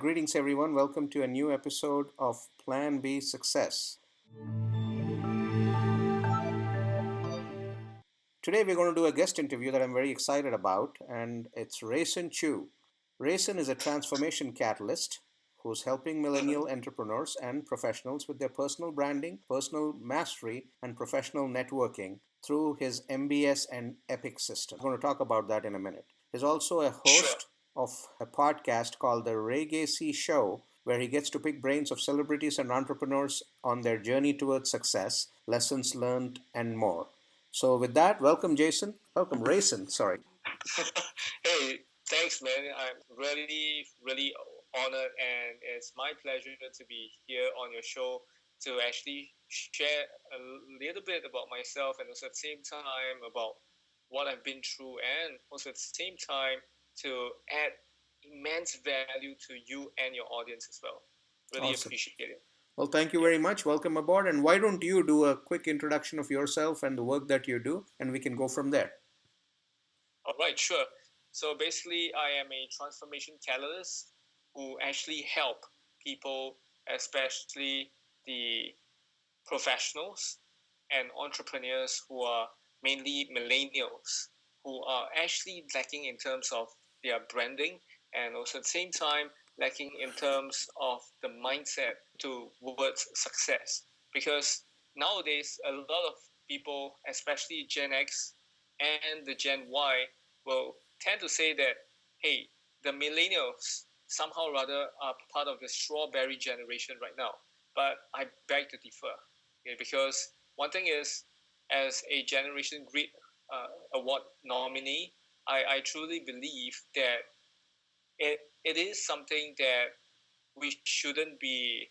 Greetings, everyone. Welcome to a new episode of Plan B Success. Today, we're going to do a guest interview that I'm very excited about, and it's Rayson Choo. Rayson is a transformation catalyst who's helping millennial entrepreneurs and professionals with their personal branding, personal mastery, and professional networking through his MBS and EPIC system. We're going to talk about that in a minute. He's also a Sure. host of a podcast called the Raygacy Show, where he gets to pick brains of celebrities and entrepreneurs on their journey towards success, lessons learned, and more. So, with that, welcome, Jason. Welcome, Rayson. Sorry. Hey, thanks, man. I'm really honored, and it's my pleasure to be here on your show to actually share a little bit about myself and also at the same time about what I've been through, and also at the same time to add immense value to you and your audience as well. Really Awesome. appreciate it. Well, thank you Yeah. very much. Welcome aboard. And why don't you do a quick introduction of yourself and the work that you do, and we can go from there. All right, sure. So basically, I am a transformation catalyst who actually help people, especially the professionals and entrepreneurs who are mainly millennials, who are actually lacking in terms of their branding and also at the same time lacking in terms of the mindset towards success. Because nowadays, a lot of people, especially Gen X and the Gen Y, will tend to say that, hey, the millennials somehow rather are part of the strawberry generation right now. But I beg to differ, okay, because one thing is, as a Generation Grid Award nominee, I truly believe that it is something that we shouldn't be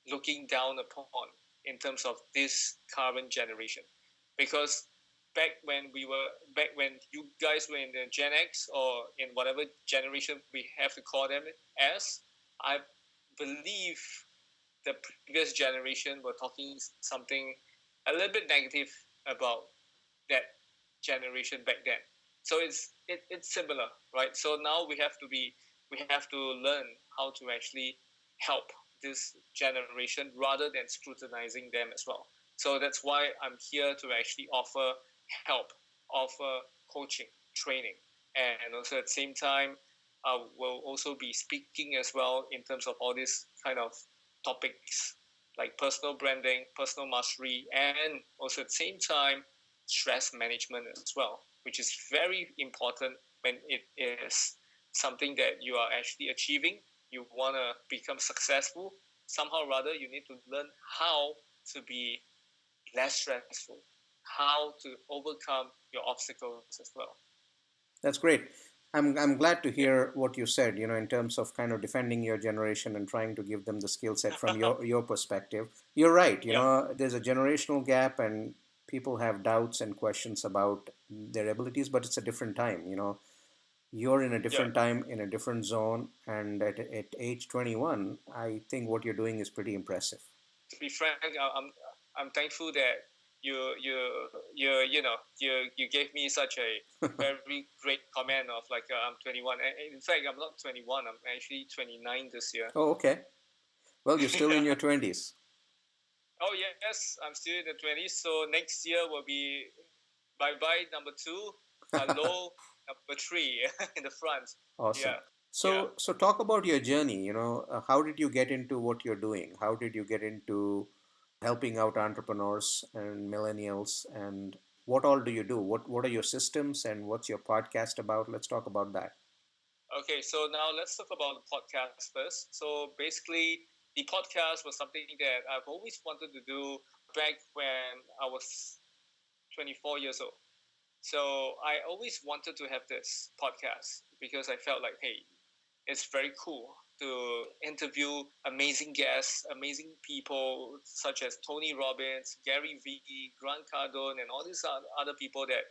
looking down upon in terms of this current generation, because back when you guys were in the Gen X or in whatever generation we have to call them as, I believe the previous generation were talking something a little bit negative about that generation back then. So it's similar, right? So now we have to learn how to actually help this generation rather than scrutinizing them as well. So that's why I'm here to actually offer help, offer coaching, training, and also at the same time, I will also be speaking as well in terms of all these kind of topics like personal branding, personal mastery, and also at the same time, stress management as well, which is very important when it is something that you are actually achieving. You want to become successful. Somehow, rather, you need to learn how to be less stressful, how to overcome your obstacles as well. That's great. I'm glad to Yeah. hear what you said, in terms of kind of defending your generation and trying to give them the skill set from your perspective. You're right, Yeah. there's a generational gap and people have doubts and questions about their abilities, but it's a different time, You're in a Yeah. different time, in a different zone, and at age 21, I think what you're doing is pretty impressive. To be frank, I'm thankful that you gave me such a very great comment of like I'm 21. And in fact, I'm not 21. I'm actually 29 this year. Oh, okay. Well, you're still in your 20s. Oh yes, I'm still in the 20s. So next year will be bye bye number two, hello number three in the front. Awesome. Yeah, yeah. So talk about your journey. How did you get into what you're doing? How did you get into helping out entrepreneurs and millennials? And what all do you do? What are your systems and what's your podcast about? Let's talk about that. Okay, so now let's talk about the podcast first. So basically, the podcast was something that I've always wanted to do back when I was 24 years old. So I always wanted to have this podcast because I felt like, hey, it's very cool to interview amazing guests, amazing people such as Tony Robbins, Gary Vee, Grant Cardone, and all these other people that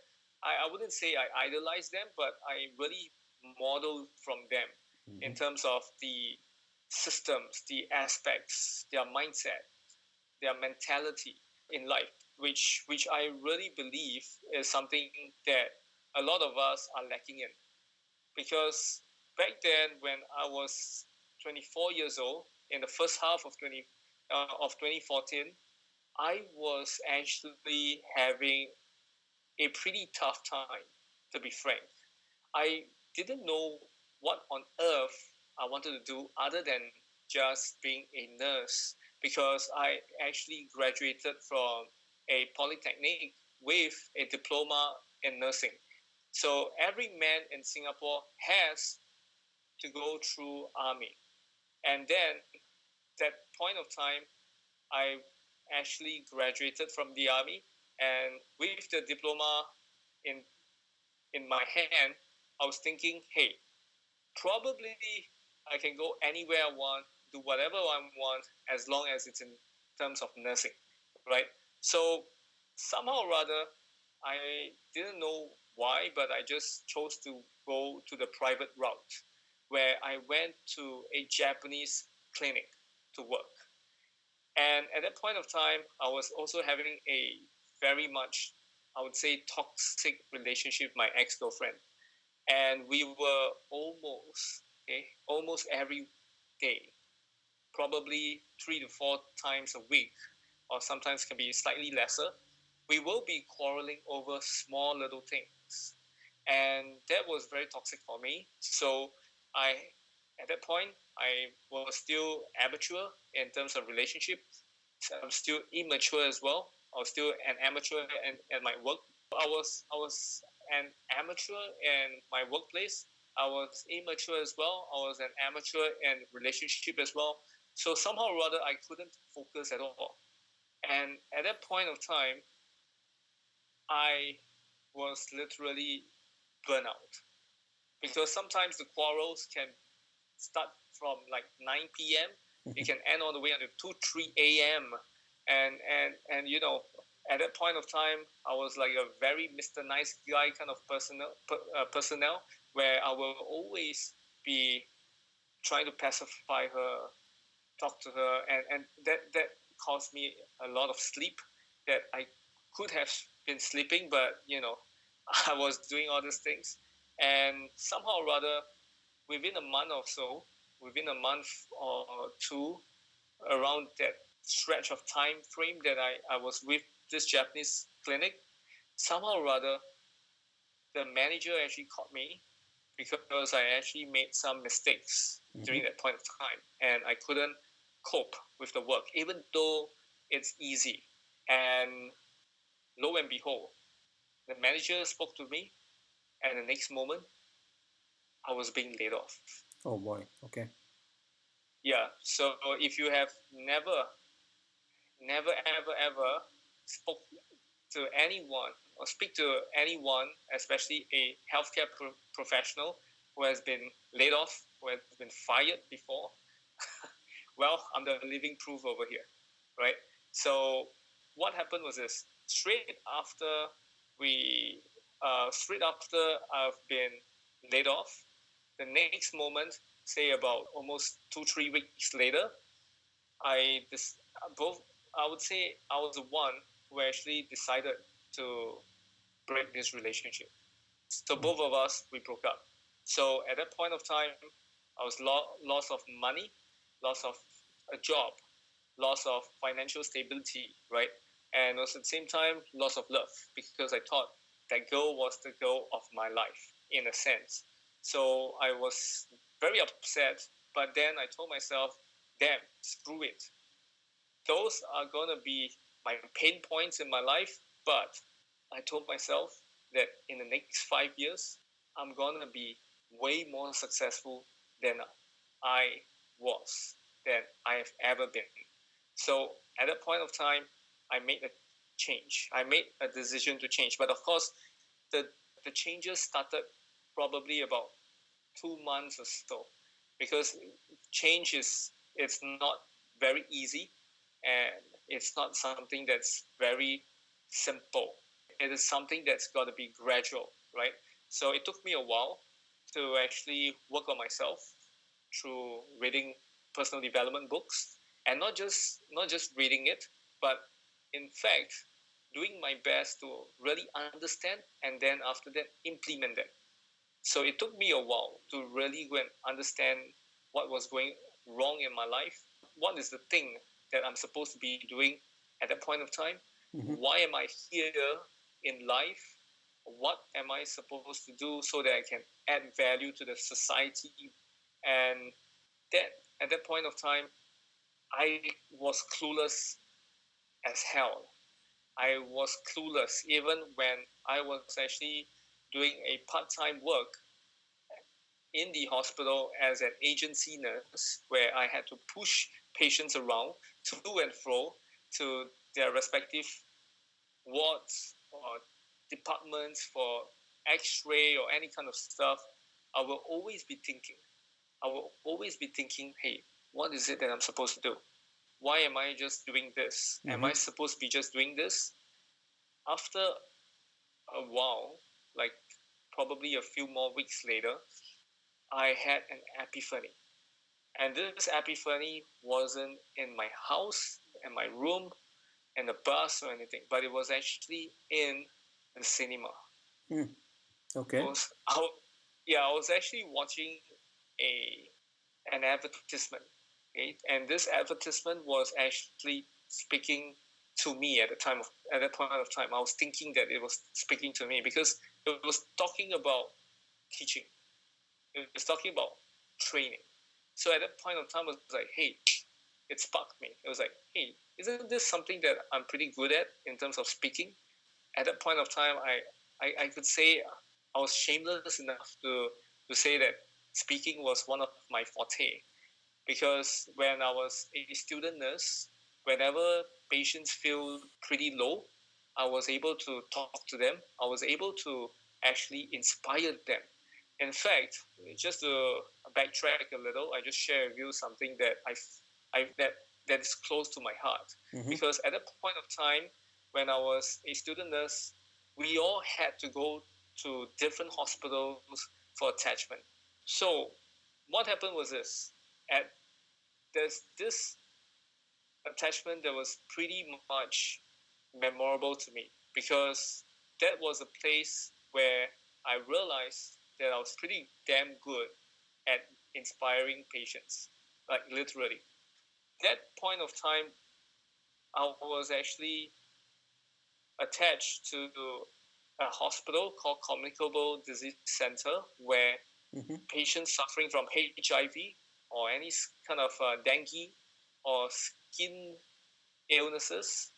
I wouldn't say I idolize them, but I really model from them in Mhm. terms of the systems, the aspects, their mindset, their mentality in life, which I really believe is something that a lot of us are lacking in. Because back then, when I was 24 years old, in the first half of 2014, I was actually having a pretty tough time, to be frank. I didn't know what on earth I wanted to do other than just being a nurse, because I actually graduated from a polytechnic with a diploma in nursing. So every man in Singapore has to go through army. And then that point of time, I actually graduated from the army, and with the diploma in in my hand, I was thinking, hey, probably I can go anywhere I want, do whatever I want, as long as it's in terms of nursing, right? So somehow or rather, I didn't know why, but I just chose to go to the private route, where I went to a Japanese clinic to work. And at that point of time, I was also having a very much, I would say, toxic relationship with my ex-girlfriend. And we were almost every day, probably 3 to 4 times a week, or sometimes can be slightly lesser. We will be quarreling over small little things. And that was very toxic for me. So at that point, I was still amateur in terms of relationship. So I'm still immature as well. I was still an amateur at my work. I was an amateur in my workplace. I was immature as well. I was an amateur in relationship as well. So somehow or other, I couldn't focus at all. And at that point of time, I was literally burnout, because sometimes the quarrels can start from like 9 p.m. It can end all the way until 2, 3 a.m. And at that point of time, I was like a very Mr. Nice Guy kind of personnel, where I will always be trying to pacify her, talk to her, and that cost me a lot of sleep that I could have been sleeping, but I was doing all these things, and somehow or rather, within a month or so, within a month or two, around that stretch of time frame that I was with this Japanese clinic, somehow or rather, the manager actually caught me because I actually made some mistakes during that point of time, and I couldn't cope with the work, even though it's easy. And lo and behold, the manager spoke to me, and the next moment, I was being laid off. Oh boy. Okay. Yeah. So if you have never, ever spoke to anyone or speak to anyone, especially a healthcare professional who has been laid off, who has been fired before, well, I'm the living proof over here, right? So what happened was this: straight after I've been laid off, the next moment, say about almost 2-3 weeks later, I would say I was the one who actually decided to break this relationship. So both of us, we broke up. So at that point of time, I was loss of money, loss of a job, loss of financial stability, right? And also at the same time, loss of love, because I thought that girl was the girl of my life, in a sense. So I was very upset, but then I told myself, damn, screw it. Those are going to be my pain points in my life, but I told myself that in the next 5 years, I'm going to be way more successful than I was, than I have ever been. So at that point of time, I made a change. I made a decision to change. But of course, the changes started probably about 2 months or so, because change it's not very easy, and it's not something that's very simple. It is something that's got to be gradual, right? So it took me a while to actually work on myself through reading personal development books, and not just reading it, but in fact doing my best to really understand, and then after that implement it. So it took me a while to really go and understand what was going wrong in my life? What is the thing that I'm supposed to be doing at that point of time? Mm-hmm. Why am I here in life? What am I supposed to do so that I can add value to the society? And that at that point of time, I was clueless as hell. I was clueless even when I was actually doing a part-time work in the hospital as an agency nurse, where I had to push patients around to and fro to their respective wards or departments for x-ray or any kind of stuff. I will always be thinking, hey, what is it that I'm supposed to do? Why am I just doing this? Mm-hmm. Am I supposed to be just doing this? After a while, like probably a few more weeks later, I had an epiphany. And this epiphany wasn't in my house, in my room, in the bus or anything, but it was actually in the cinema. Okay. I was actually watching an advertisement, okay? And this advertisement was actually speaking to me at that point of time. I was thinking that it was speaking to me because it was talking about teaching. It was talking about training. So at that point of time, I was like, hey, it sparked me. It was like, hey, isn't this something that I'm pretty good at in terms of speaking? At that point of time, I could say I was shameless enough to say that speaking was one of my forte. Because when I was a student nurse, whenever patients feel pretty low, I was able to talk to them. I was able to actually inspire them. In fact, just to backtrack a little, I just share with you something that that is close to my heart. Mm-hmm. Because at that point of time, when I was a student nurse, we all had to go to different hospitals for attachment. So what happened was this. There's this attachment that was pretty much memorable to me because that was a place where I realized that I was pretty damn good at inspiring patients, like literally. That point of time, I was actually attached to a hospital called Communicable Disease Center where patients suffering from HIV or any kind of dengue or skin illnesses,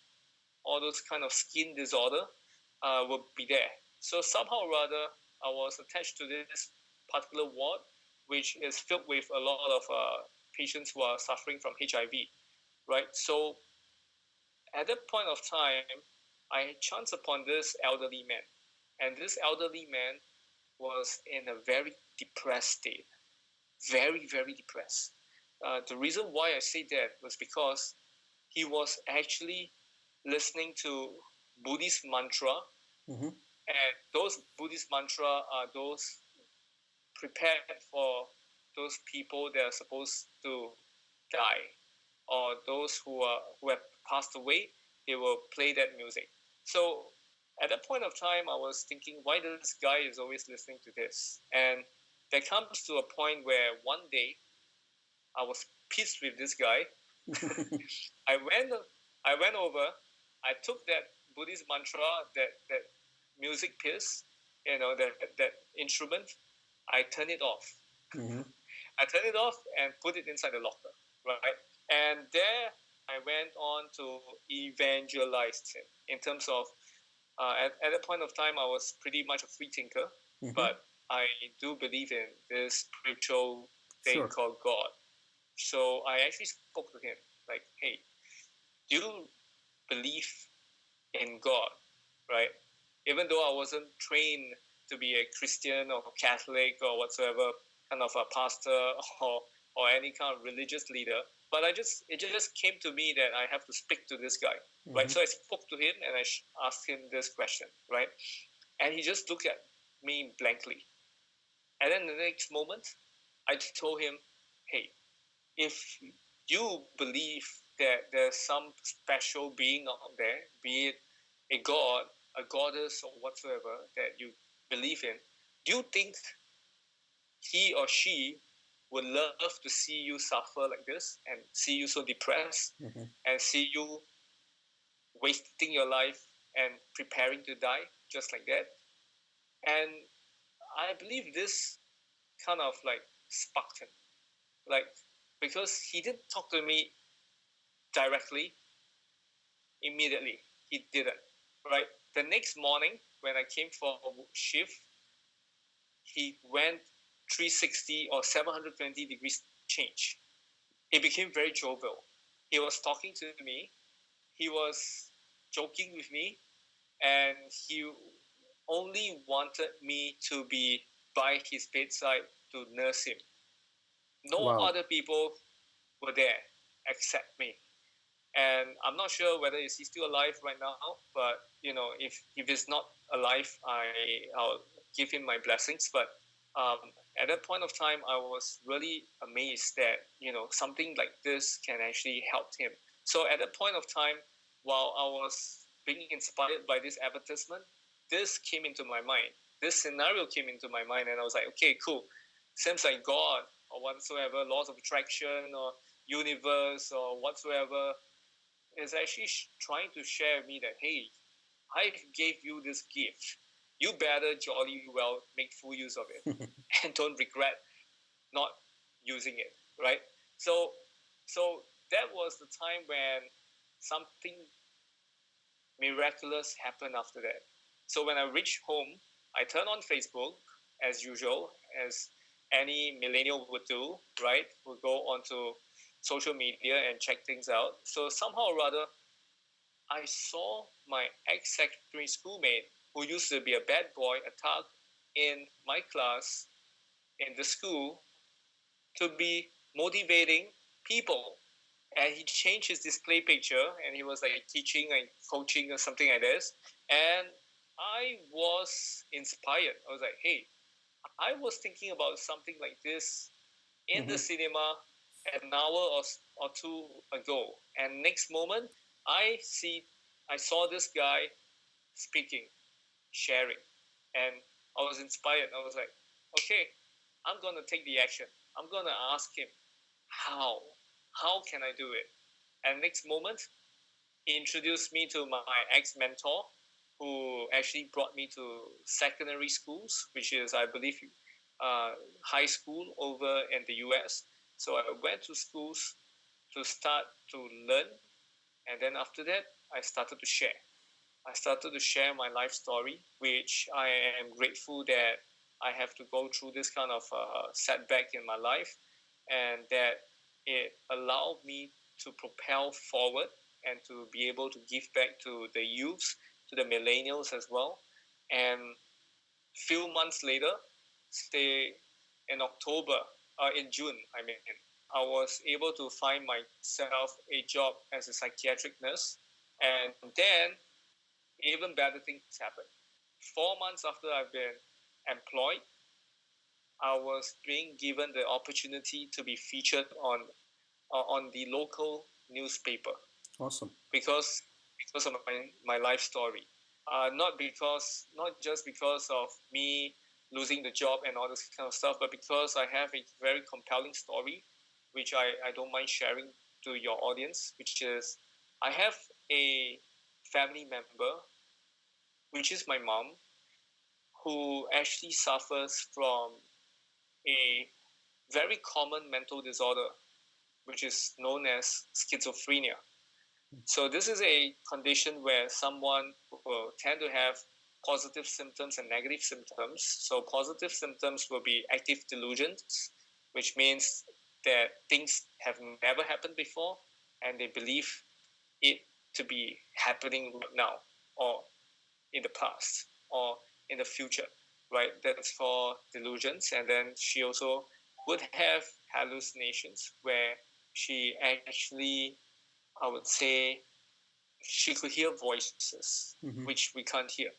all those kind of skin disorder will be there. So somehow or other, I was attached to this particular ward, which is filled with a lot of patients who are suffering from HIV, right? So at that point of time, I chanced upon this elderly man. And this elderly man was in a very depressed state. Very, very depressed. The reason why I say that was because he was actually listening to Buddhist mantra. Mm-hmm. And those Buddhist mantra are those prepared for those people that are supposed to die, or those who have passed away. They will play that music. So at that point of time, I was thinking, why this guy is always listening to this? And there comes to a point where one day I was pissed with this guy. I went over. I took that Buddhist mantra, that music piece, that instrument. I turned it off. Mm-hmm. I turned it off and put it inside the locker, right? And there I went on to evangelize him in terms of at that point of time I was pretty much a free thinker, but I do believe in this spiritual thing called God. So I actually spoke to him like, hey, do you believe in God, right? Even though I wasn't trained to be a Christian or Catholic or whatsoever kind of a pastor or any kind of religious leader, but it just came to me that I have to speak to this guy, right? So I spoke to him and I asked him this question, right? And he just looked at me blankly. And then the next moment, I told him, hey, if you believe that there's some special being out there, be it a god, a goddess, or whatsoever that you believe in, do you think he or she would love to see you suffer like this and see you so depressed and see you wasting your life and preparing to die just like that. And I believe this kind of like sparked him, like, because he didn't talk to me directly immediately. He didn't, right? The next morning when I came for shift, he went 360 or 720 degrees change. He became very jovial. He was talking to me. He was joking with me, and he only wanted me to be by his bedside to nurse him. No other people were there except me. And I'm not sure whether is he still alive right now, but if he's not alive, I'll give him my blessings. But at that point of time, I was really amazed that something like this can actually help him. So at that point of time, while I was being inspired by this advertisement, this came into my mind. This scenario came into my mind, and I was like, okay, cool. Seems like God or whatsoever, laws of attraction or universe or whatsoever, is actually trying to share with me that, hey, I gave you this gift. You better jolly well make full use of it and don't regret not using it, right? So that was the time when something miraculous happened after that. So when I reached home, I turned on Facebook as usual, as any millennial would do, right? Would go onto social media and check things out. So somehow or other, I saw my ex-secondary schoolmate, who used to be a bad boy, a thug, in my class, in the school, to be motivating people. And he changed his display picture, and he was like teaching and coaching or something like this. And I was inspired. I was like, hey, I was thinking about something like this in the cinema an hour or two ago. And next moment, I saw this guy speaking, sharing, and I was inspired. I was like, okay, I'm going to take the action. I'm going to ask him, how can I do it? And next moment, he introduced me to my ex-mentor, who actually brought me to secondary schools, which is, I believe, high school over in the US. So I went to schools to start to learn, and then after that, I started to share. I started to share my life story, which I am grateful that I have to go through this kind of setback in my life, and that it allowed me to propel forward and to be able to give back to the youths, to the millennials as well. And few months later, say in June, I was able to find myself a job as a psychiatric nurse. And then even better things happened. 4 months after I've been employed, I was being given the opportunity to be featured on the local newspaper. Awesome. Because of my life story. Not just because of me losing the job and all this kind of stuff, but because I have a very compelling story, which I don't mind sharing to your audience, which is I have a family member, which is my mom, who actually suffers from a very common mental disorder, which is known as schizophrenia. So this is a condition where someone will tend to have positive symptoms and negative symptoms. So positive symptoms will be active delusions, which means that things have never happened before, and they believe it to be happening right now, or in the past, or in the future, right? That's for delusions. And then she also would have hallucinations, where she actually, I would say, she could hear voices, which we can't hear.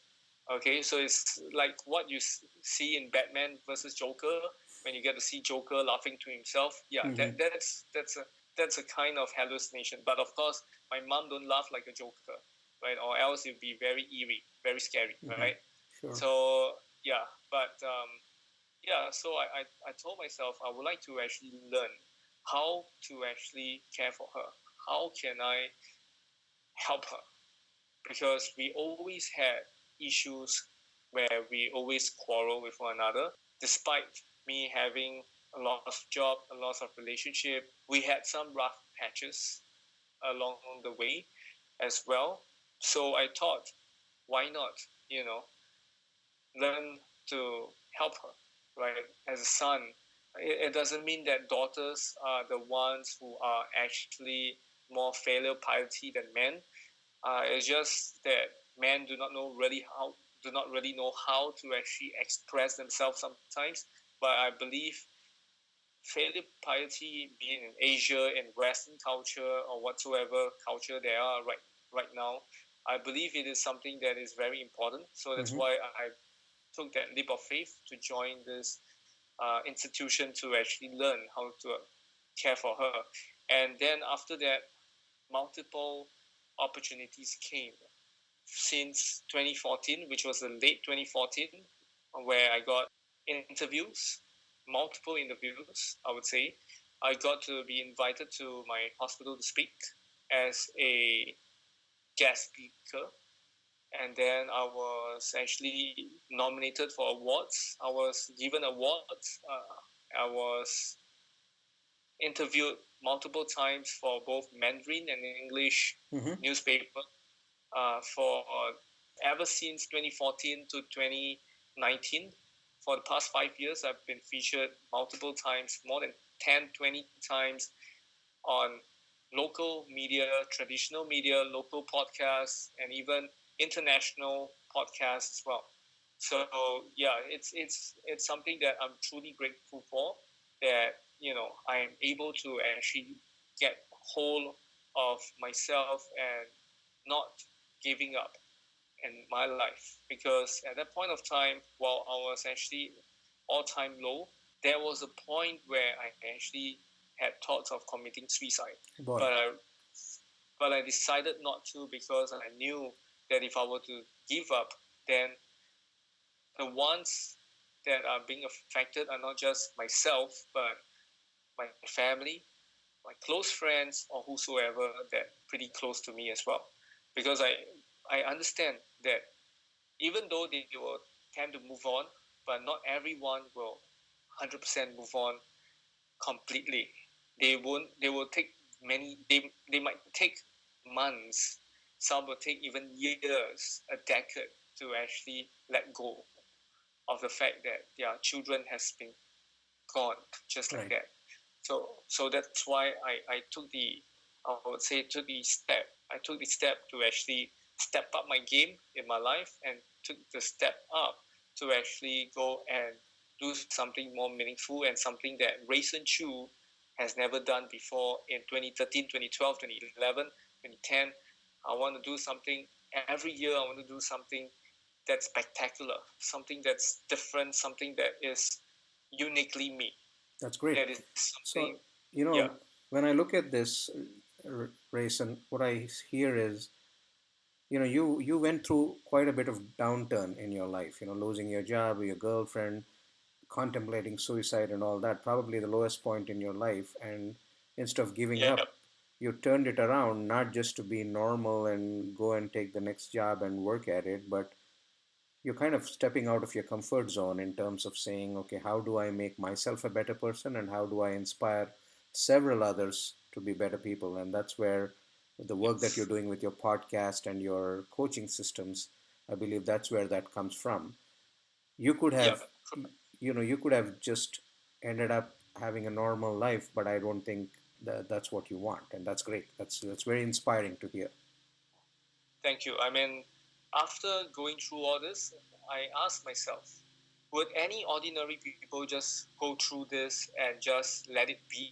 Okay, so it's like what you see in Batman versus Joker, when you get to see Joker laughing to himself. Yeah, that's a kind of hallucination. But of course, my mom don't laugh like a Joker, right? Or else it'd be very eerie, very scary, right? Sure. So yeah, but yeah, so I told myself I would like to actually learn how to actually care for her. How can I help her? Because we always had issues where we always quarrel with one another. Despite me having a lot of job, a lot of relationship, we had some rough patches along the way as well. So I thought, why not, you know, learn to help her, right? As a son, it doesn't mean that daughters are the ones who are actually more filial piety than men. It's just that men do not really know how to actually express themselves sometimes. But I believe filial piety, being in Asia, in Western culture or whatsoever culture there are right now, I believe it is something that is very important. So that's Mm-hmm. why I took that leap of faith to join this institution to actually learn how to care for her. And then after that, multiple opportunities came since 2014, which was the late 2014, where I got interviews, multiple interviews, I would say. I got to be invited to my hospital to speak as a guest speaker. And then I was actually nominated for awards. I was given awards. I was interviewed multiple times for both Mandarin and English Mm-hmm. newspaper for ever since 2014 to 2019. For the past 5 years, I've been featured multiple times, more than 10, 20 times on local media, traditional media, local podcasts, and even international podcasts as well. So yeah, it's something that I'm truly grateful for. That I am able to actually get hold of myself and not giving up in my life, because at that point of time, while I was actually all time low, there was a point where I actually had thoughts of committing suicide. Boy. But I decided not to, because I knew that if I were to give up, then the ones that are being affected are not just myself, but my family, my close friends, or whosoever that pretty close to me as well. Because I understand that even though they will tend to move on, but not everyone will 100% move on completely. They won't. They will take many. They might take months. Some will take even years, a decade, to actually let go of the fact that their children has been gone just like Right. that. So that's why I took the I would say took the step. I took the step to actually step up my game in my life, and took the step up to actually go and do something more meaningful, and something that Rayson Choo has never done before in 2013, 2012, 2011, 2010. I want to do something every year. I want to do something that's spectacular, something that's different, something that is uniquely me. That's great. That is So, something, you yeah, know, when I look at this, Rayson, what I hear is, you went through quite a bit of downturn in your life. Losing your job, your girlfriend, contemplating suicide, and all that. Probably the lowest point in your life. And instead of giving yeah, up, you turned it around, not just to be normal and go and take the next job and work at it, but you're kind of stepping out of your comfort zone in terms of saying, okay, how do I make myself a better person, and how do I inspire several others to be better people? And that's where the work that you're yes, doing with your podcast and your coaching systems, I believe that's where that comes from. You could yeah, have, you could have just ended up having a normal life, but I don't think that that's what you want, and that's great. That's very inspiring to hear. thank you. I mean, after going through all this, I asked myself, would any ordinary people just go through this and just let it be?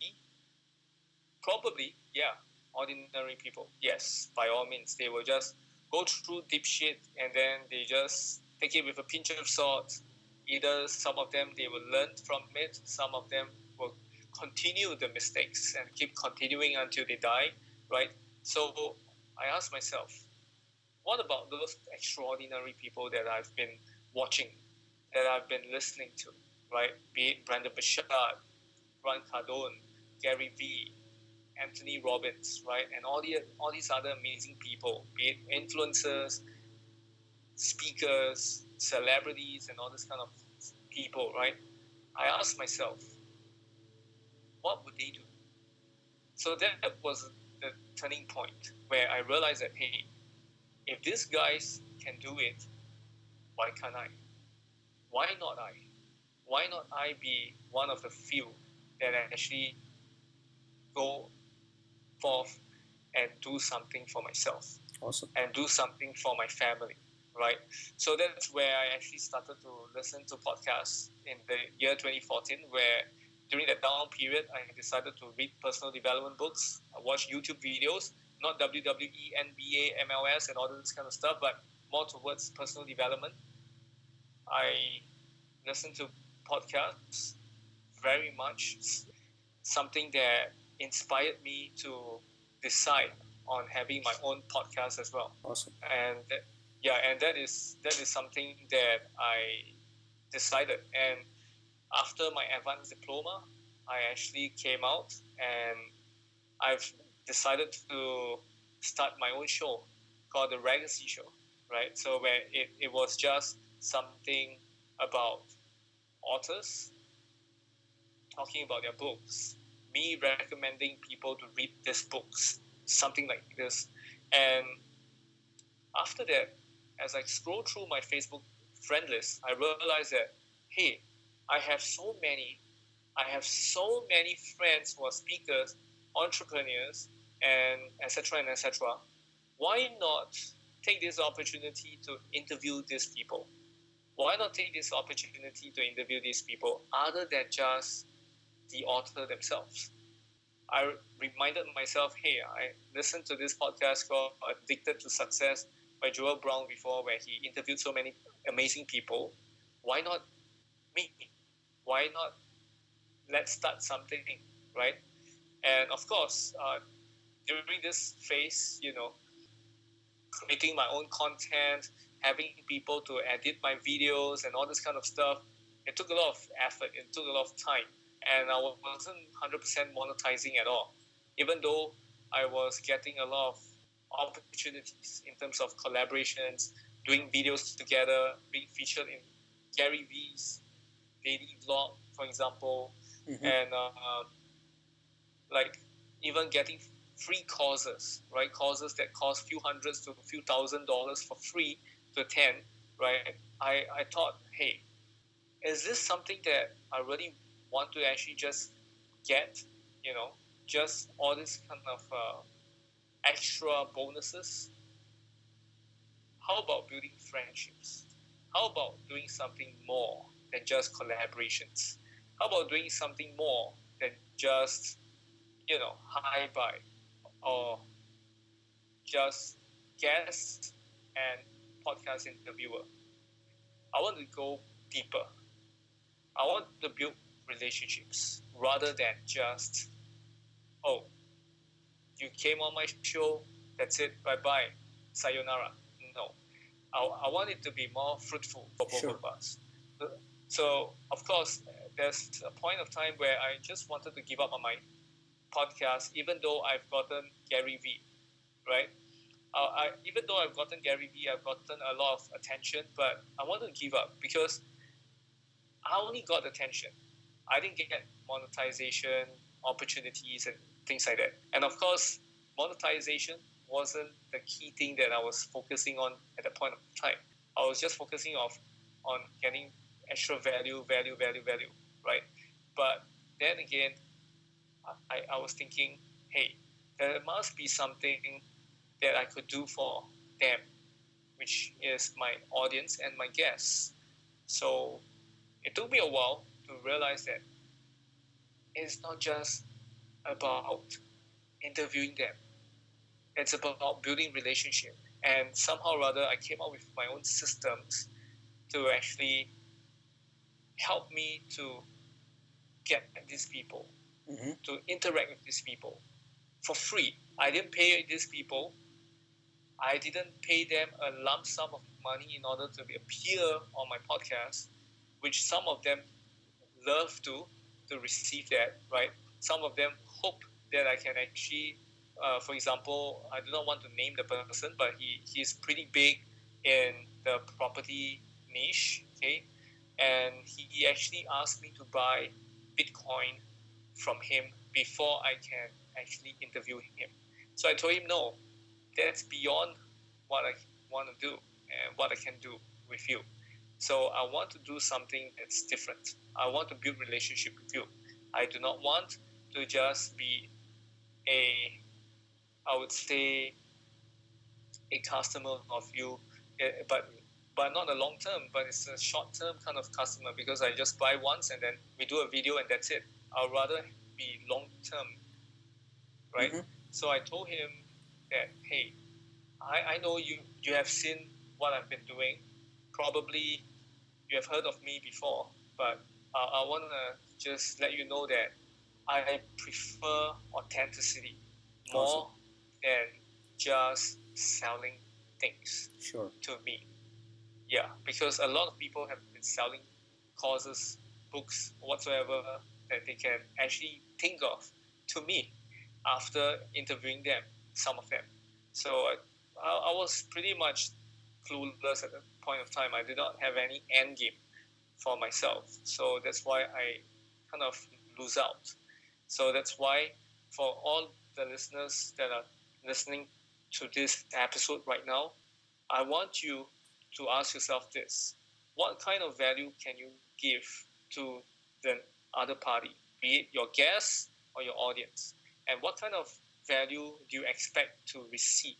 Probably, yeah. Ordinary people, yes, by all means, they will just go through deep shit, and then they just take it with a pinch of salt. Either some of them they will learn from it, some of them will continue the mistakes and keep continuing until they die, right? So I asked myself, what about those extraordinary people that I've been watching, that I've been listening to, right? Be it Brandon Bashard, Grant Cardone, Gary Vee, Anthony Robbins, right? And all these other amazing people, be it influencers, speakers, celebrities, and all this kind of people, right? I asked myself, what would they do? So that was the turning point where I realized that, hey, if these guys can do it, why can't I? Why not I? Why not I be one of the few that actually go forth and do something for myself? Awesome. And do something for my family, right? So that's where I actually started to listen to podcasts in the year 2014, where during that down period, I decided to read personal development books, watch YouTube videos, not WWE, NBA, MLS, and all this kind of stuff, but more towards personal development. I listened to podcasts very much, something that inspired me to decide on having my own podcast as well. Awesome. And that is something that I decided. And after my advanced diploma, I actually came out and I've decided to start my own show called the Raygacy Show, right? So where it was just something about authors talking about their books, me recommending people to read these books, something like this. And after that, as I scroll through my Facebook friend list, I realized that, hey, I have so many friends who are speakers, entrepreneurs, and etc. and etc. Why not take this opportunity to interview these people? Why not take this opportunity to interview these people other than just the author themselves? I reminded myself, hey, I listened to this podcast called Addicted to Success by Joel Brown before, where he interviewed so many amazing people. Why not me? Why not let's start something, right? And of course, during this phase, creating my own content, having people to edit my videos and all this kind of stuff, it took a lot of effort, it took a lot of time. And I wasn't 100% monetizing at all, even though I was getting a lot of opportunities in terms of collaborations, doing videos together, being featured in Gary Vee's daily vlog, for example, and like even getting free courses, right? Courses that cost few hundreds to a few $1,000s for free to attend, right? I thought, hey, is this something that I really want to actually just get, just all this kind of extra bonuses? How about building friendships? How about doing something more than just collaborations? How about doing something more than just, hi bye or just guest and podcast interviewer? I want to go deeper. I want to build relationships rather than just, oh, you came on my show, that's it, bye-bye, sayonara. No. I want it to be more fruitful for both of us. So, of course, there's a point of time where I just wanted to give up on my podcast, even though I've gotten Gary Vee, right? Even though I've gotten Gary Vee, I've gotten a lot of attention, but I wanted to give up because I only got attention. I didn't get monetization opportunities and things like that. And of course, monetization wasn't the key thing that I was focusing on at that point of time. I was just focusing on getting extra value, right? But then again, I was thinking, hey, there must be something that I could do for them, which is my audience and my guests. So it took me a while to realize that it's not just about interviewing them. It's about building relationship. And somehow or other, I came up with my own systems to actually help me to get these people, to interact with these people for free. I didn't pay these people. I didn't pay them a lump sum of money in order to appear on my podcast, which some of them love to receive that, right? Some of them hope that I can actually, for example, I do not want to name the person, but he's pretty big in the property niche, okay? And he actually asked me to buy Bitcoin from him before I can actually interview him. So I told him, no, that's beyond what I want to do and what I can do with you. So I want to do something that's different. I want to build relationship with you. I do not want to just be I would say, a customer of you, but not a long term, but it's a short term kind of customer, because I just buy once and then we do a video and that's it. I'd rather be long term, right? Mm-hmm. So I told him that, hey, I know you have seen what I've been doing. Probably you have heard of me before, but I want to just let you know that I prefer authenticity more than just selling things to me. Yeah, because a lot of people have been selling courses, books, whatsoever that they can actually think of to me after interviewing them, some of them. So I was pretty much clueless at the point of time. I did not have any end game for myself. So that's why I kind of lose out. So that's why for all the listeners that are listening to this episode right now, I want you to ask yourself this. What kind of value can you give to the other party, be it your guest or your audience? And what kind of value do you expect to receive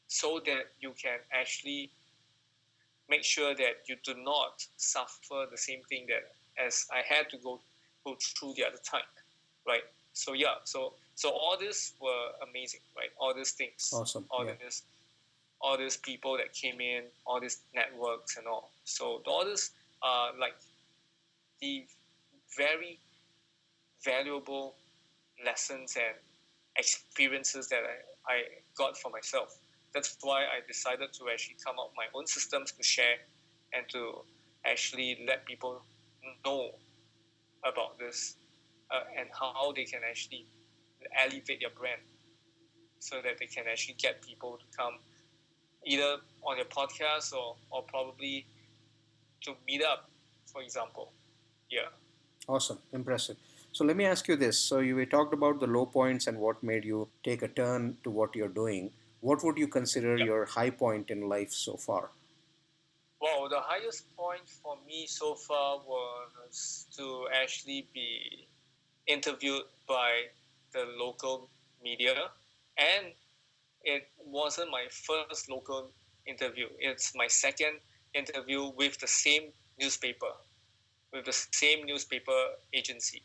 so that you can actually make sure that you do not suffer the same thing that as I had to go through the other time, right? So yeah, so all this were amazing, right? All these things, awesome, all these people that came in, all these networks and all. So all this are like the very valuable lessons and experiences that I got for myself. That's why I decided to actually come up with my own systems to share and to actually let people know about this and how they can actually elevate their brand so that they can actually get people to come either on your podcast or probably to meet up, for example. Yeah. Awesome. Impressive. So let me ask you this. So we talked about the low points and what made you take a turn to what you're doing. What would you consider your high point in life so far? Well, the highest point for me so far was to actually be interviewed by the local media, and it wasn't my first local interview. It's my second interview with the same newspaper, agency,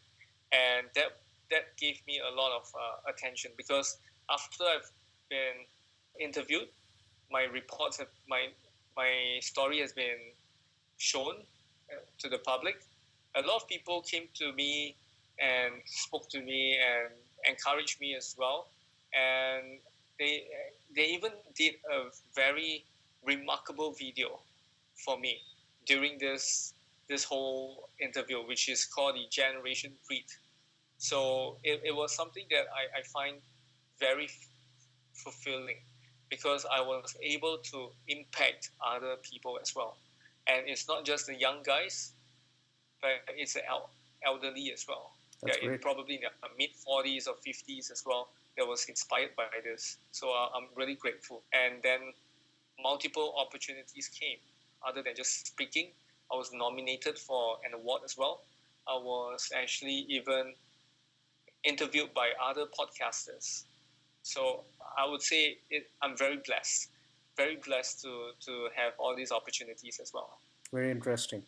and that gave me a lot of attention, because after I've been interviewed, my reports have my story has been shown to the public. A lot of people came to me and spoke to me and encouraged me as well, and they even did a very remarkable video for me during this whole interview, which is called the Generation Read. So it was something that I find very fulfilling, because I was able to impact other people as well. And it's not just the young guys, but it's the elderly as well. That's probably in their mid-40s or 50s as well, that was inspired by this. So I'm really grateful. And then multiple opportunities came. Other than just speaking, I was nominated for an award as well. I was actually even interviewed by other podcasters. So I would say I'm very blessed to have all these opportunities as well. Very interesting.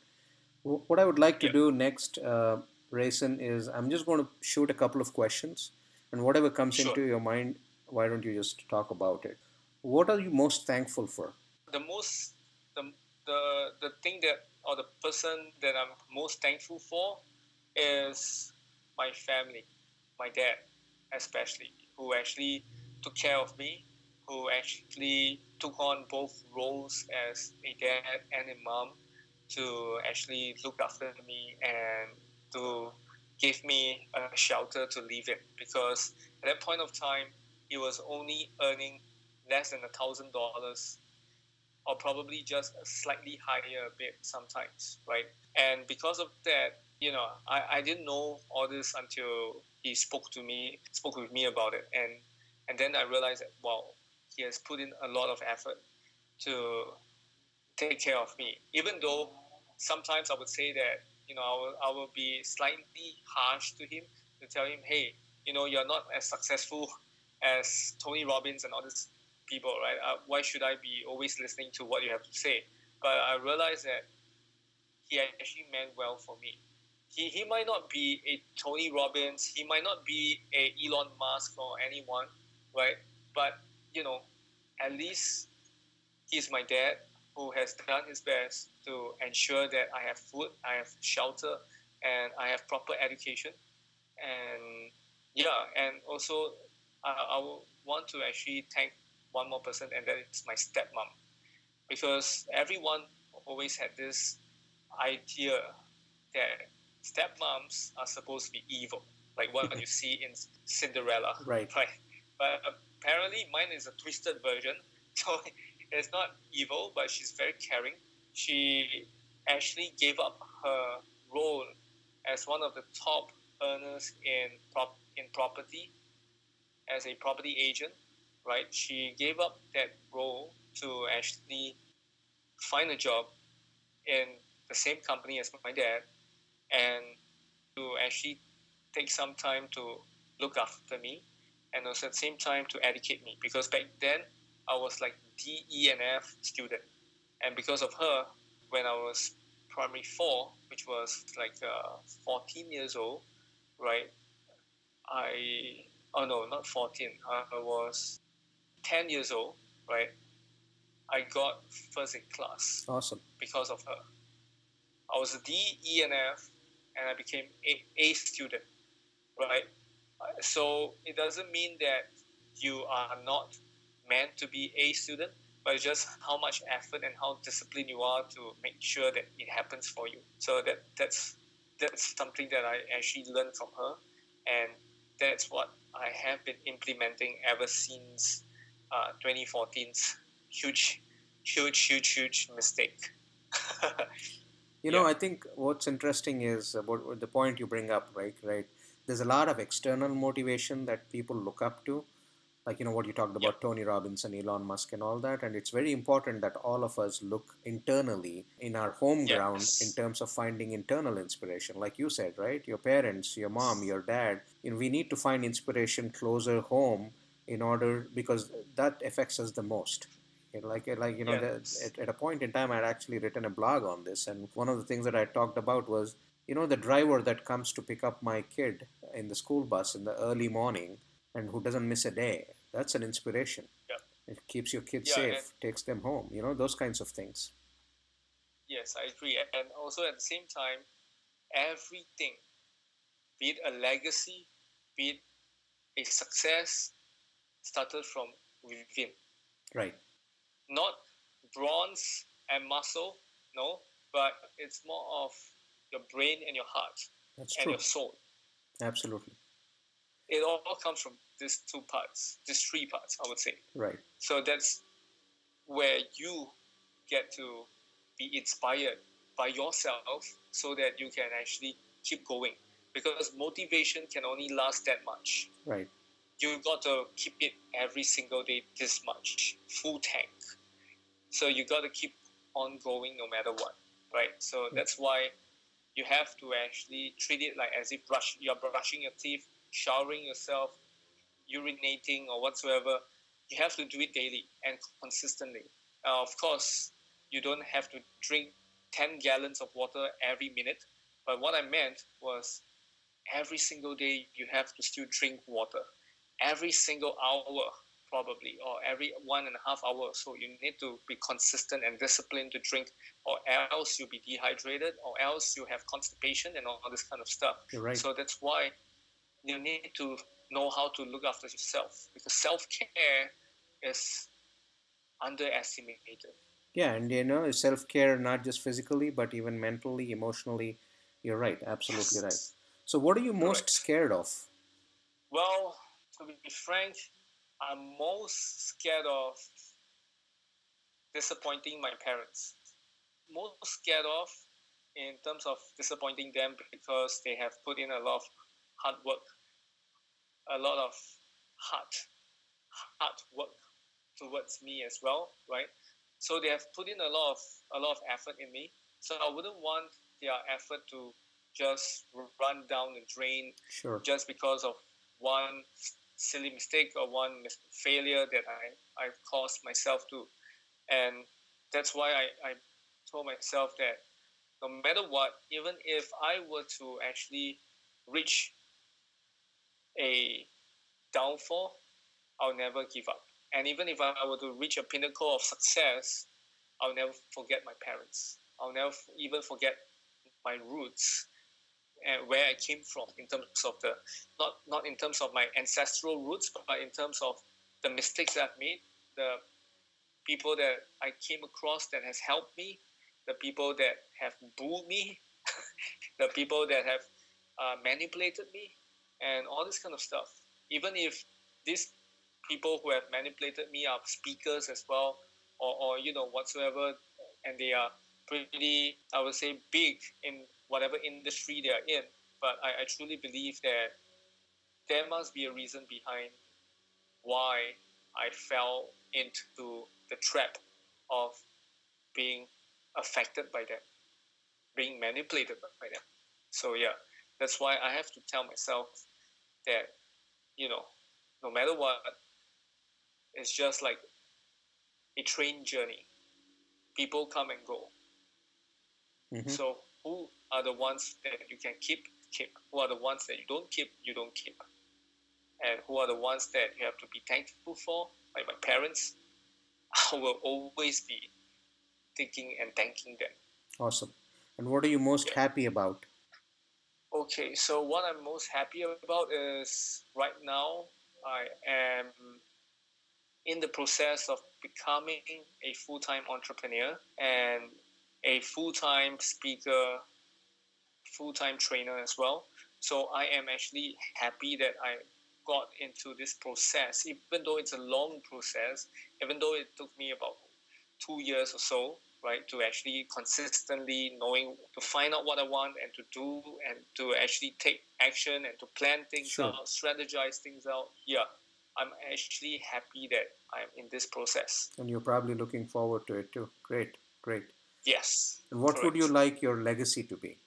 What I would like to do next, Rayson, is I'm just going to shoot a couple of questions, and whatever comes into your mind, why don't you just talk about it? What are you most thankful for? The thing that, or the person that I'm most thankful for, is my family, my dad especially, who actually took care of me, who actually took on both roles as a dad and a mom. to actually look after me and to give me a shelter to live in, because at that point of time he was only earning less than $1,000, or probably just a slightly higher a bit sometimes, right? And because of that, I didn't know all this until he spoke with me about it, and then I realized that, wow, he has put in a lot of effort to take care of me. Even though sometimes I would say that, I will be slightly harsh to him, to tell him, hey, you're not as successful as Tony Robbins and all these people, right? Why should I be always listening to what you have to say? But I realized that he actually meant well for me. He might not be a Tony Robbins, he might not be a Elon Musk or anyone, right? But, at least he's my dad, who has done his best to ensure that I have food, I have shelter, and I have proper education. And yeah, and also I will want to actually thank one more person, and that is my stepmom, because everyone always had this idea that stepmoms are supposed to be evil, like what you see in Cinderella, Right. But apparently mine is a twisted version. So it's not evil, but she's very caring. She actually gave up her role as one of the top earners in property, as a property agent, right? She gave up that role to actually find a job in the same company as my dad, and to actually take some time to look after me, and also at the same time to educate me, because back then I was like D, E, and F student, and because of her, when I was primary 4, which was like 14 years old, right? Oh no, not 14. I was 10 years old, right? I got first in class. Awesome. Because of her. I was a D, E, and F, and I became A student, right? So it doesn't mean that you are not meant to be A student, but it's just how much effort and how disciplined you are to make sure that it happens for you. So that's something that I actually learned from her, and that's what I have been implementing ever since 2014's huge mistake. I think what's interesting is about the point you bring up, right? Right. There's a lot of external motivation that people look up to, like what you talked about, Tony Robbins and Elon Musk and all that. And it's very important that all of us look internally in our home ground in terms of finding internal inspiration. Like you said, right? Your parents, your mom, your dad, we need to find inspiration closer home in order, because that affects us the most. At a point in time, I'd actually written a blog on this, and one of the things that I talked about was, the driver that comes to pick up my kid in the school bus in the early morning and who doesn't miss a day. That's an inspiration. Yeah. It keeps your kids safe, takes them home, those kinds of things. Yes, I agree. And also at the same time, everything, be it a legacy, be it a success, started from within. Right. Not bronze and muscle, no, but it's more of your brain and your heart. That's and true. Your soul. Absolutely. It all comes from these three parts, I would say. Right. So that's where you get to be inspired by yourself, so that you can actually keep going, because motivation can only last that much. Right. You got to keep it every single day this much, full tank. So you got to keep on going no matter what, right? So that's why you have to actually treat it like as if you're brushing your teeth, showering yourself, urinating or whatsoever. You have to do it daily and consistently. Of course, you don't have to drink 10 gallons of water every minute, but what I meant was every single day you have to still drink water. Every single hour, probably, or every 1.5 hours or so, you need to be consistent and disciplined to drink, or else you'll be dehydrated, or else you have constipation and all this kind of stuff. You're right. So that's why you need to know how to look after yourself, because self-care is underestimated. Yeah, and self-care not just physically but even mentally, emotionally. You're right, absolutely right. Yes, So what are you most correct. scared of? Well, to be frank, I'm most scared of disappointing my parents. Most scared of in terms of disappointing them because they have put in a lot of hard work, a lot of hard hard work towards me as well, right? So they have put in a lot of effort in me. So I wouldn't want their effort to just run down the drain Sure. just because of one silly mistake or one failure that I've caused myself to. And that's why I told myself that no matter what, even if I were to actually reach a downfall, I'll never give up. And even if I were to reach a pinnacle of success, I'll never forget my parents. I'll never even forget my roots and where I came from in terms of the not in terms of my ancestral roots, but in terms of the mistakes that I've made, the people that I came across that has helped me, the people that have bullied me, the people that have manipulated me, and all this kind of stuff. Even if these people who have manipulated me are speakers as well, or whatsoever, and they are pretty, I would say, big in whatever industry they are in. But I truly believe that there must be a reason behind why I fell into the trap of being affected by them, being manipulated by them. So yeah, that's why I have to tell myself that you know, no matter what, it's just like a train journey. People come and go. Mm-hmm. So who are the ones that you can keep? Keep. Who are the ones that you don't keep? You don't keep. And who are the ones that you have to be thankful for? Like my parents, I will always be thinking and thanking them. Awesome. And what are you most Yeah. happy about? Okay, so what I'm most happy about is right now I am in the process of becoming a full-time entrepreneur and a full-time speaker, full-time trainer as well. So I am actually happy that I got into this process, even though it's a long process, even though it took me about 2 years or so, right, to actually consistently knowing to find out what I want and to do and to actually take action and to plan things Sure. out, strategize things out. Yeah, I'm actually happy that I'm in this process. And you're probably looking forward to it too. Great, great. Yes, And what would you correct. like your legacy to be?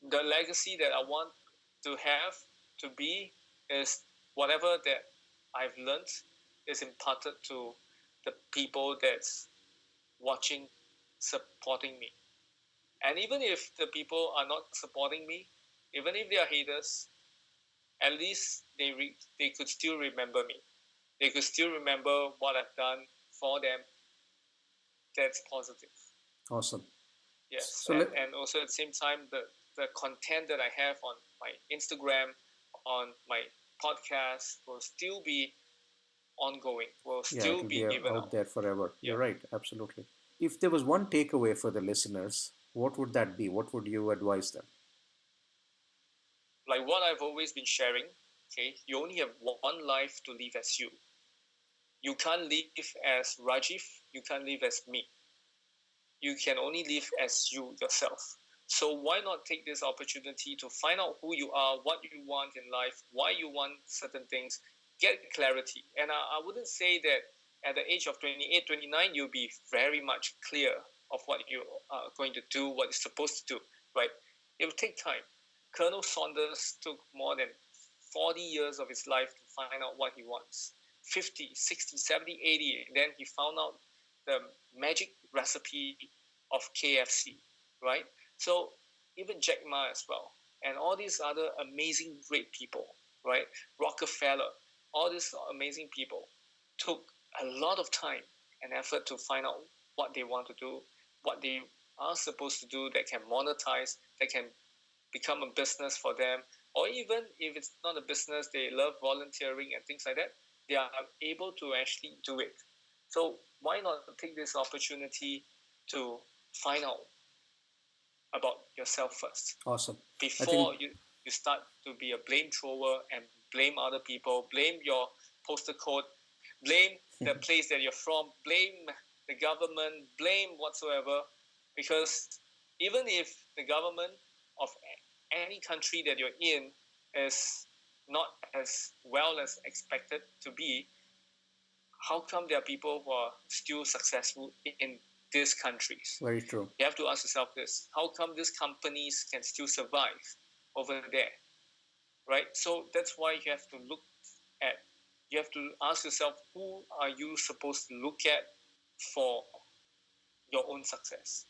The legacy that I want to have to be is whatever that I've learned is imparted to the people that's watching, supporting me. And even if the people are not supporting me, even if they are haters, at least they could still remember me. They could still remember what I've done for them. That's positive. Awesome. Yes, So and let and also at the same time, the content that I have on my Instagram, on my podcast, will still be ongoing. Will yeah, still it'll be be given out out. there forever. You're Yeah. right, absolutely. If there was one takeaway for the listeners, what would that be? What would you advise them? Like what I've always been sharing. Okay, you only have one life to live as you. You can't live as Rajiv. You can't live as me. You can only live as you yourself. So why not take this opportunity to find out who you are, what you want in life, why you want certain things, get clarity. And I wouldn't say that at the age of 28, 29, you'll be very much clear of what you are going to do, what you're supposed to do, right? It will take time. Colonel Saunders took more than 40 years of his life to find out what he wants. 50, 60, 70, 80. Then he found out the magic recipe of KFC, right? So even Jack Ma as well, and all these other amazing great people, right? Rockefeller, all these amazing people took a lot of time and effort to find out what they want to do, what they are supposed to do that can monetize, that can become a business for them, or even if it's not a business, they love volunteering and things like that, they are able to actually do it. So why not take this opportunity to find out about yourself first? Awesome. Before you start to be a blame thrower and blame other people, blame your postal code, blame the place that you're from, blame the government, blame whatsoever, because even if the government of any country that you're in is not as well as expected to be, how come there are people who are still successful in these countries? Very true. You have to ask yourself this: how come these companies can still survive over there, right? So that's why you have to look at, you have to ask yourself, who are you supposed to look at for your own success?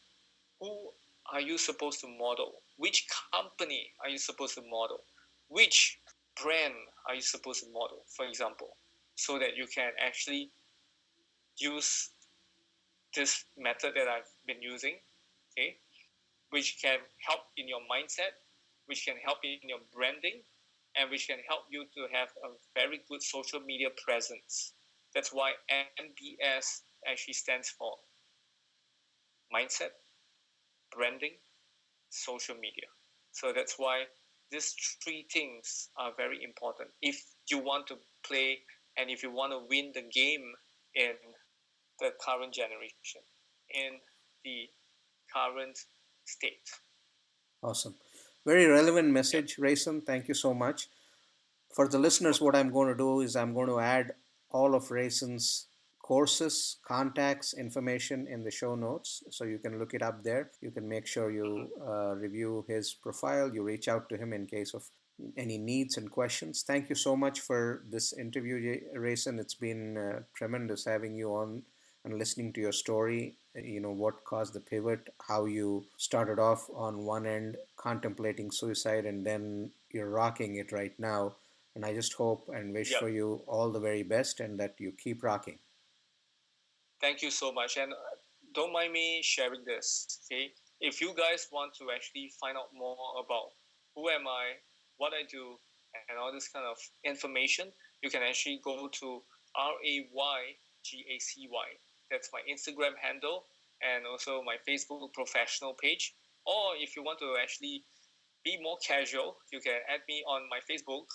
Who are you supposed to model? Which company are you supposed to model? Which brand are you supposed to model, for example, so that you can actually use this method that I've been using, okay, which can help in your mindset, which can help in your branding, and which can help you to have a very good social media presence. That's why MBS actually stands for mindset, branding, social media. So that's why these three things are very important if you want to play and if you want to win the game in the current generation, in the current state. Awesome. Very relevant message, Rayson. Thank you so much. For the listeners, what I'm going to do is I'm going to add all of Rayson's courses, contacts, information in the show notes, so you can look it up there. You can make sure you review his profile. You reach out to him in case of any needs and questions. Thank you so much for this interview, Rayson. It's been tremendous having you on and listening to your story, what caused the pivot, how you started off on one end contemplating suicide, and then you're rocking it right now. And I just hope and wish for you all the very best and that you keep rocking. Thank you so much. And don't mind me sharing this, okay? If you guys want to actually find out more about who am I, what I do, and all this kind of information, you can actually go to Raygacy. That's my Instagram handle and also my Facebook professional page. Or if you want to actually be more casual, you can add me on my Facebook,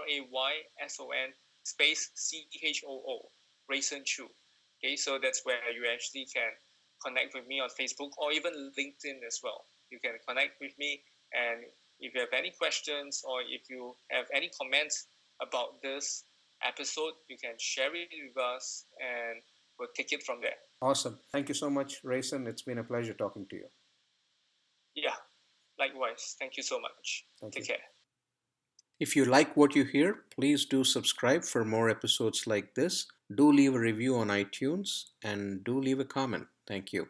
Rayson space CHOO, Rayson Choo. Okay, so that's where you actually can connect with me on Facebook or even LinkedIn as well. You can connect with me, and if you have any questions or if you have any comments about this episode, you can share it with us and we'll take it from there. Awesome. Thank you so much, Rayson. It's been a pleasure talking to you. Yeah, likewise. Thank you so much. Take care. If you like what you hear, please do subscribe for more episodes like this. Do leave a review on iTunes and do leave a comment. Thank you.